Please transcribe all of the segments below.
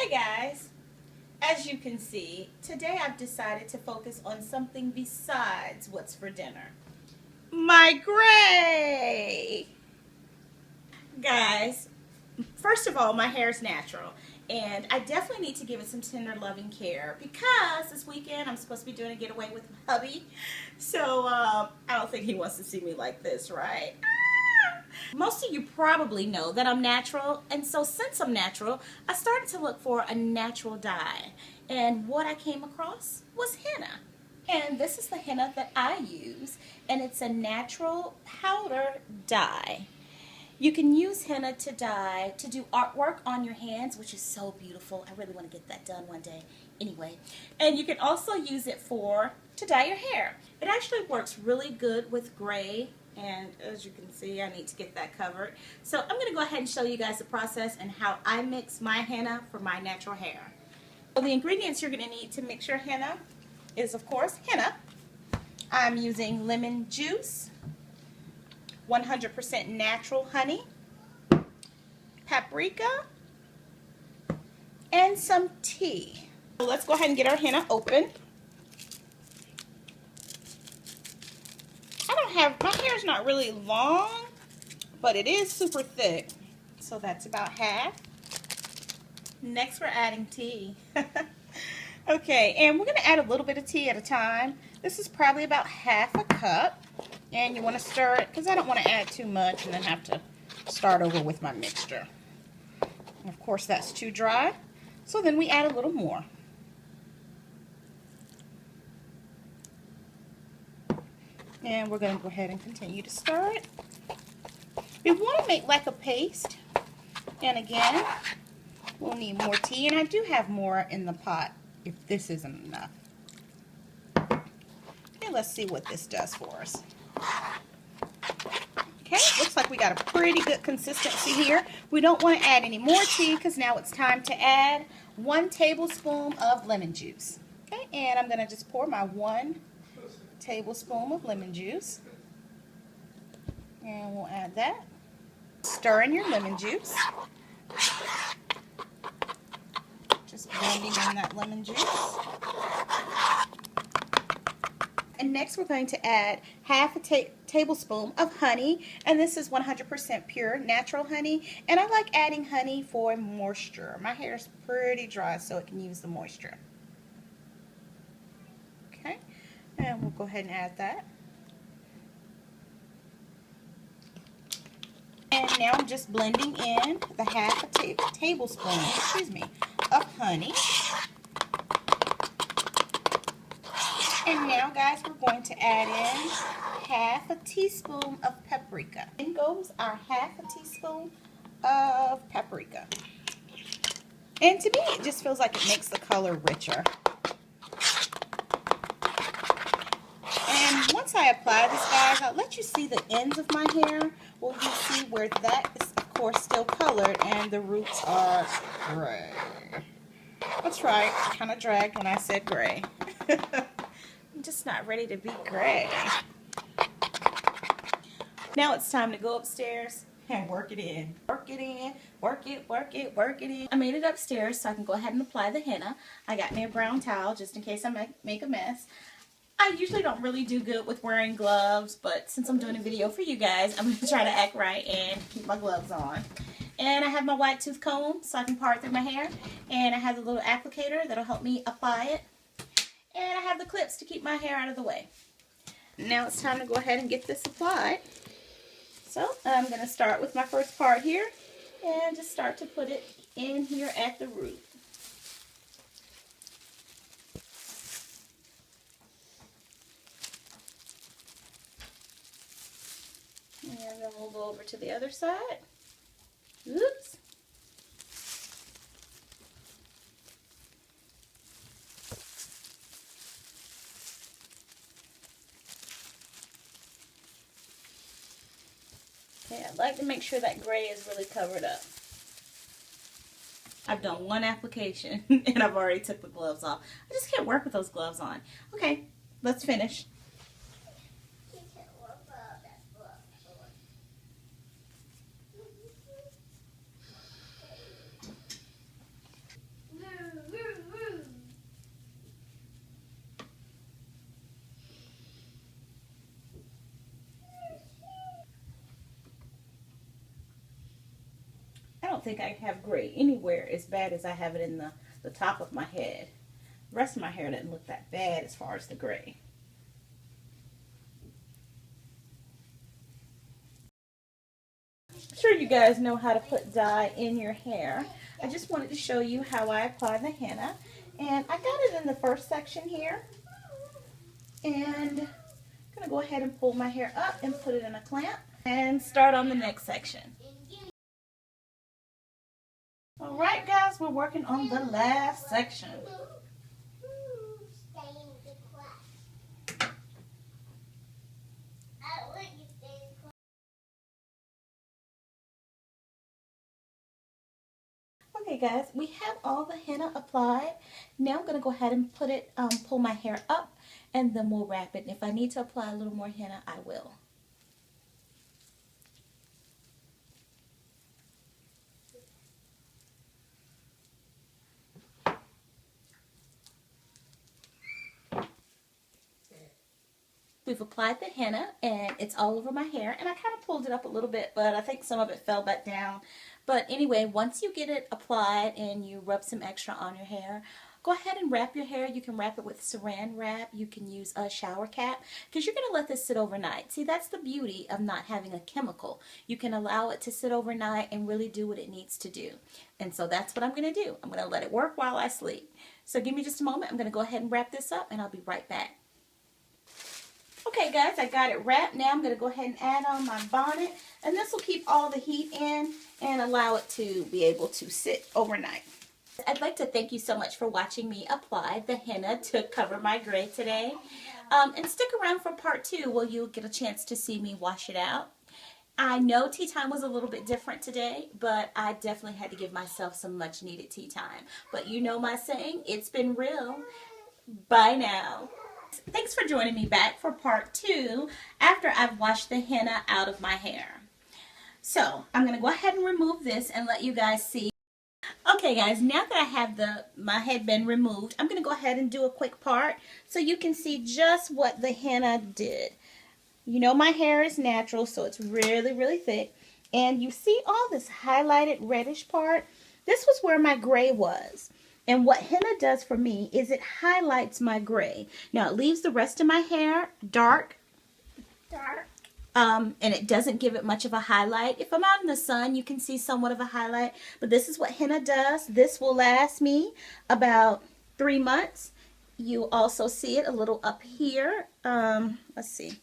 Hey guys, as you can see, today I've decided to focus on something besides what's for dinner. My gray! Guys, first of all, my hair is natural and I definitely need to give it some tender loving care because this weekend I'm supposed to be doing a getaway with my hubby. So I don't think he wants to see me like this, right? Most of you probably know that I'm natural, and so since I'm natural, I started to look for a natural dye, and what I came across was henna. And this is the henna that I use, and it's a natural powder dye. You can use henna to dye, to do artwork on your hands, which is so beautiful. I really want to get that done one day. Anyway, and you can also use it to dye your hair. It actually works really good with gray, and as you can see, I need to get that covered. So I'm going to go ahead and show you guys the process and how I mix my henna for my natural hair. So the ingredients you're going to need to mix your henna is, of course, henna. I'm using lemon juice, 100% natural honey, paprika, and some tea. So let's go ahead and get our henna open. My hair's not really long, but it is super thick. So that's about half. Next we're adding tea. Okay, and we're going to add a little bit of tea at a time. This is probably about half a cup. And you want to stir it because I don't want to add too much and then have to start over with my mixture. And of course that's too dry. So then we add a little more. And we're going to go ahead and continue to stir it. We want to make like a paste. And again, we'll need more tea. And I do have more in the pot if this isn't enough. Okay, let's see what this does for us. Okay, looks like we got a pretty good consistency here. We don't want to add any more tea because now it's time to add 1 tablespoon of lemon juice. Okay, and I'm going to just pour my 1 tablespoon of lemon juice. And we'll add that. Stir in your lemon juice. Just blending in that lemon juice. And next we're going to add half a tablespoon of honey, and this is 100% pure natural honey, and I like adding honey for moisture. My hair is pretty dry, so it can use the moisture. Okay, and we'll go ahead and add that. And now I'm just blending in the half a tablespoon, of honey. And now, guys, we're going to add in half a teaspoon of paprika. In goes our half a teaspoon of paprika. And to me, it just feels like it makes the color richer. And once I apply this, guys, I'll let you see the ends of my hair. Well, you see where that is, of course, still colored and the roots are gray. That's right, I kind of dragged when I said gray. I'm just not ready to be gray. Now it's time to go upstairs and work it in. Work it in, work it, work it, work it in. I made it upstairs so I can go ahead and apply the henna. I got me a brown towel just in case I make a mess. I usually don't really do good with wearing gloves, but since I'm doing a video for you guys, I'm going to try to act right and keep my gloves on. And I have my white tooth comb so I can part through my hair. And I have the little applicator that'll help me apply it. And I have the clips to keep my hair out of the way. Now it's time to go ahead and get this applied. So I'm going to start with my first part here and just start to put it in here at the root. And then we'll go over to the other side. Oops. Okay, I'd like to make sure that gray is really covered up. I've done one application and I've already took the gloves off. I just can't work with those gloves on. Okay, let's finish. don't think I have gray anywhere as bad as I have it in the top of my head. The rest of my hair doesn't look that bad as far as the gray. I'm sure you guys know how to put dye in your hair. I just wanted to show you how I apply the henna. And I got it in the first section here. And I'm going to go ahead and pull my hair up and put it in a clamp and start on the next section. Alright guys, we're working on the last section. Okay guys, we have all the henna applied. Now I'm going to go ahead and put it, pull my hair up, and then we'll wrap it. And if I need to apply a little more henna, I will. We've applied the henna and it's all over my hair, and I kind of pulled it up a little bit, but I think some of it fell back down. But anyway, once you get it applied and you rub some extra on your hair, go ahead and wrap your hair. You can wrap it with saran wrap. You can use a shower cap because you're going to let this sit overnight. See, that's the beauty of not having a chemical. You can allow it to sit overnight and really do what it needs to do. And so that's what I'm going to do. I'm going to let it work while I sleep. So give me just a moment. I'm going to go ahead and wrap this up and I'll be right back. Okay guys, I got it wrapped. Now I'm going to go ahead and add on my bonnet, and this will keep all the heat in and allow it to be able to sit overnight. I'd like to thank you so much for watching me apply the henna to cover my gray today. And stick around for part 2 where you'll get a chance to see me wash it out. I know tea time was a little bit different today, but I definitely had to give myself some much needed tea time. But you know my saying, it's been real. Bye now. Thanks for joining me back for part 2 after I've washed the henna out of my hair. So I'm going to go ahead and remove this and let you guys see. Okay guys, now that I have my headband removed, I'm going to go ahead and do a quick part so you can see just what the henna did. You know my hair is natural, so it's really, really thick. And you see all this highlighted reddish part? This was where my gray was. And what henna does for me is it highlights my gray. Now it leaves the rest of my hair dark. And it doesn't give it much of a highlight. If I'm out in the sun, you can see somewhat of a highlight. But this is what henna does. This will last me about 3 months. You also see it a little up here. Let's see.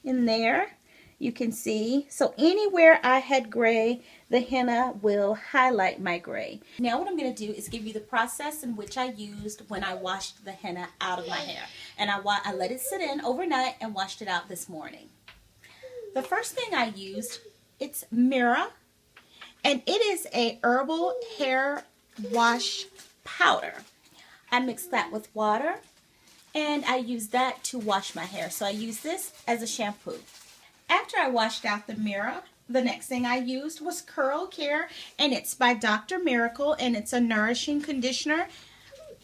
In there. You can see, so anywhere I had gray, the henna will highlight my gray. Now what I'm going to do is give you the process in which I used when I washed the henna out of my hair. And I let it sit in overnight and washed it out this morning. The first thing I used, it's Mira, and it is a herbal hair wash powder. I mixed that with water, and I used that to wash my hair. So I use this as a shampoo. After I washed out the Mira, the next thing I used was Curl Care, and it's by Dr. Miracle, and it's a nourishing conditioner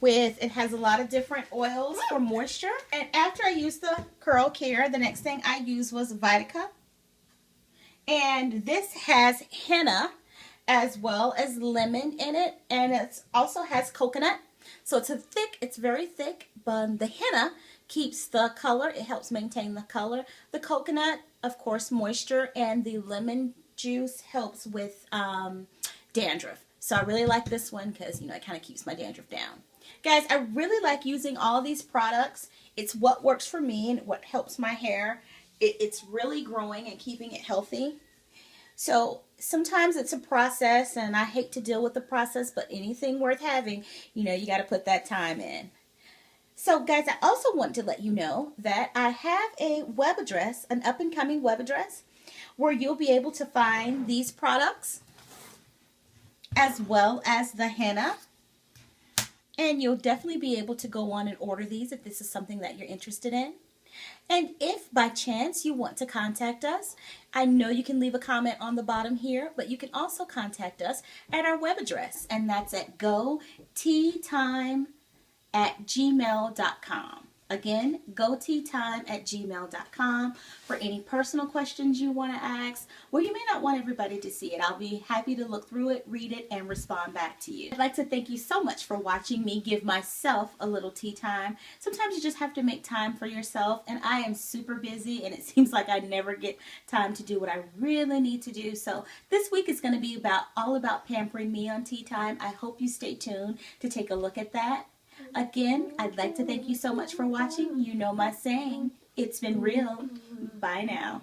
it has a lot of different oils for moisture. And after I used the Curl Care, the next thing I used was Vitica, and this has henna as well as lemon in it, and it also has coconut. So it's very thick, but the henna keeps the color. It helps maintain the color. The coconut, of course, moisture, and the lemon juice helps with dandruff. So I really like this one because, you know, it kind of keeps my dandruff down. Guys, I really like using all these products. It's what works for me and what helps my hair. It's really growing and keeping it healthy. So sometimes it's a process, and I hate to deal with the process, but anything worth having, you know, you got to put that time in. So guys, I also want to let you know that I have a web address, an up-and-coming web address, where you'll be able to find these products as well as the henna. And you'll definitely be able to go on and order these if this is something that you're interested in. And if by chance you want to contact us, I know you can leave a comment on the bottom here, but you can also contact us at our web address, and that's at goteatime@gmail.com. Again, goteathyme@gmail.com for any personal questions you want to ask, or you may not want everybody to see it. I'll be happy to look through it, read it, and respond back to you. I'd like to thank you so much for watching me give myself a little tea time. Sometimes you just have to make time for yourself, and I am super busy, and it seems like I never get time to do what I really need to do. So this week is going to be all about pampering me on tea time. I hope you stay tuned to take a look at that. Again, I'd like to thank you so much for watching. You know my saying, it's been real. Bye now.